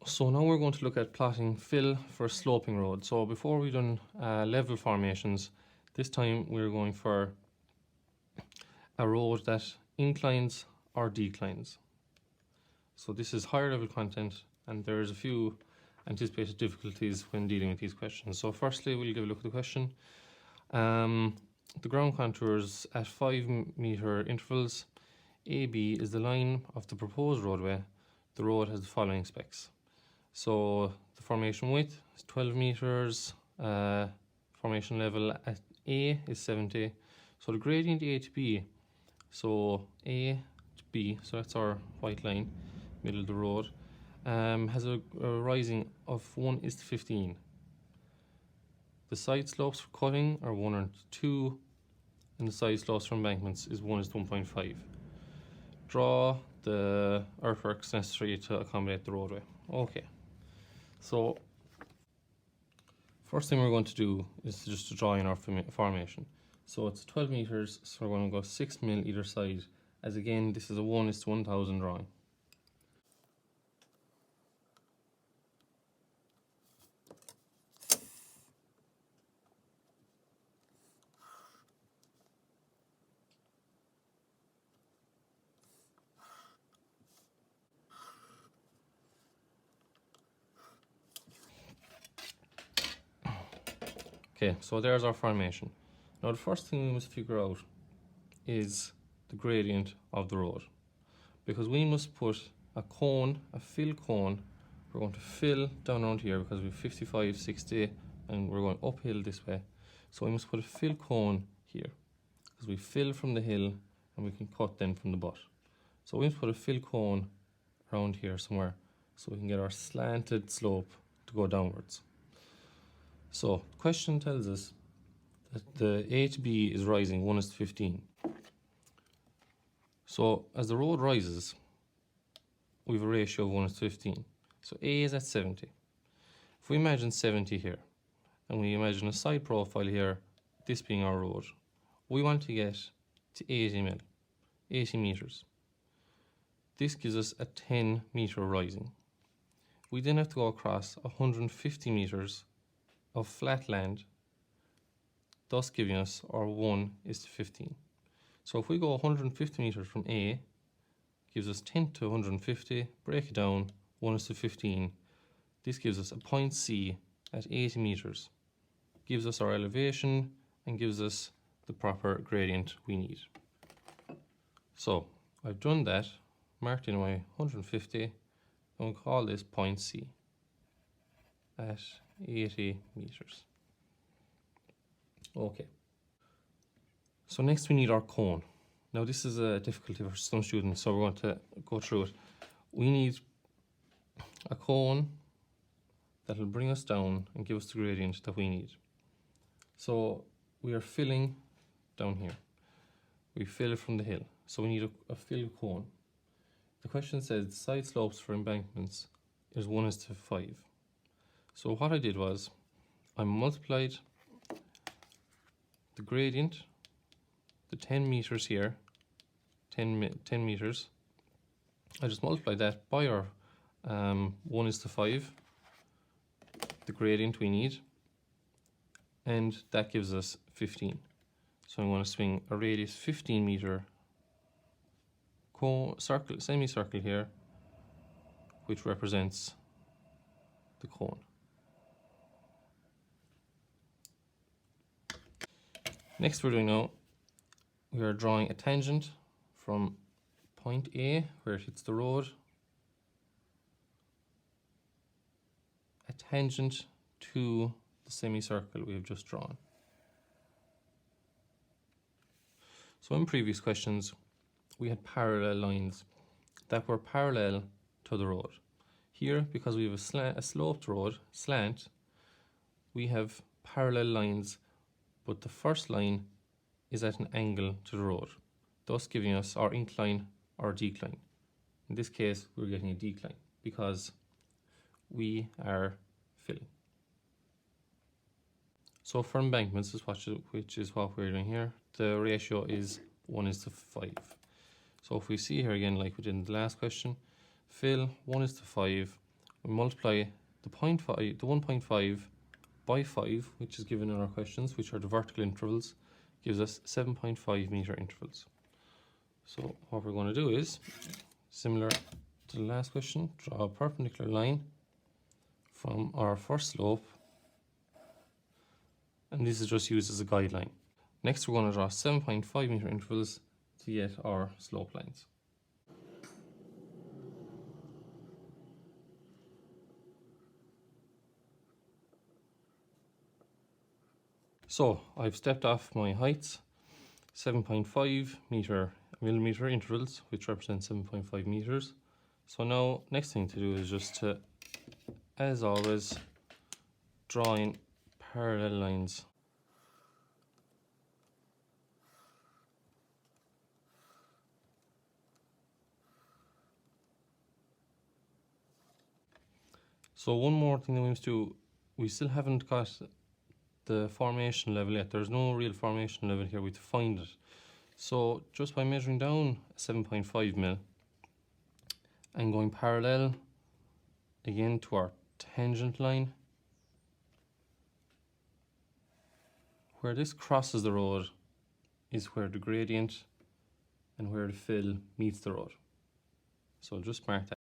So now we're going to look at plotting fill for a sloping road. So before we've done level formations, this time we're going for a road that inclines or declines. So this is higher level content, and there's a few anticipated difficulties when dealing with these questions. So firstly, we'll give a look at the question. The ground contours at 5-meter intervals. AB is the line of the proposed roadway. The road has the following specs. So the formation width is 12 meters, formation level at A is 70. So the gradient A to B, so A to B, so that's our white line, middle of the road, has a rising of 1:15. The side slopes for cutting are 1:2, and the side slopes for embankments is 1:1.5. Draw the earthworks necessary to accommodate the roadway. Okay. So, first thing we're going to do is just to draw in our formation. So it's 12 meters, so we're going to go 6 mil either side, as again, this is a 1:1000 drawing. Okay, so there's our formation. Now the first thing we must figure out is the gradient of the road, because we must put a cone, a fill cone. We're going to fill down around here because we have 55, 60, and we're going uphill this way. So we must put a fill cone here, because we fill from the hill and we can cut then from the butt. So we must put a fill cone around here somewhere so we can get our slanted slope to go downwards. So the question tells us that the A to B is rising 1:15. So as the road rises, we have a ratio of 1:15. So A is at 70. If we imagine 70 here, and we imagine a side profile here, this being our road, we want to get to 80 meters. This gives us a 10-meter rising. We then have to go across 150 meters of flat land, thus giving us our 1:15. So if we go 150 meters from A, gives us 10 to 150, break it down, 1:15. This gives us a point C at 80 meters, gives us our elevation, and gives us the proper gradient we need. So I've done that, marked in my 150, and we'll call this point C at 80 meters. Okay. So next we need our cone. Now this is a difficulty for some students, so we're going to go through it. We need a cone that will bring us down and give us the gradient that we need. So we are filling down here. We fill from the hill, so we need a fill cone. The question says side slopes for embankments is 1:5. So what I did was I multiplied the gradient, the 10 meters here, 10 meters. I just multiplied that by our 1:5, the gradient we need, and that gives us 15. So I'm going to swing a radius 15-meter circle, semicircle here, which represents the cone. Next we're doing now, we are drawing a tangent from point A, where it hits the road, a tangent to the semicircle we have just drawn. So in previous questions, we had parallel lines that were parallel to the road. Here, because we have a sloped road, slant, we have parallel lines, but the first line is at an angle to the road, thus giving us our incline or decline. In this case, we're getting a decline because we are filling. So for embankments, which is what we're doing here, the ratio is 1:5. So if we see here again, like we did in the last question, fill 1:5, we multiply the 1.5 by 5, which is given in our questions, which are the vertical intervals, gives us 7.5 meter intervals. So what we're going to do is, similar to the last question, draw a perpendicular line from our first slope, and this is just used as a guideline. Next we're going to draw 7.5 meter intervals to get our slope lines. So I've stepped off my heights, 7.5 millimeter intervals, which represent 7.5 meters. So now next thing to do is just to, as always, draw in parallel lines. So one more thing that we must do, we still haven't got the formation level yet. There's no real formation level here, we have to find it. So just by measuring down 7.5 mil and going parallel again to our tangent line, where this crosses the road is where the gradient and where the fill meets the road. So just mark that.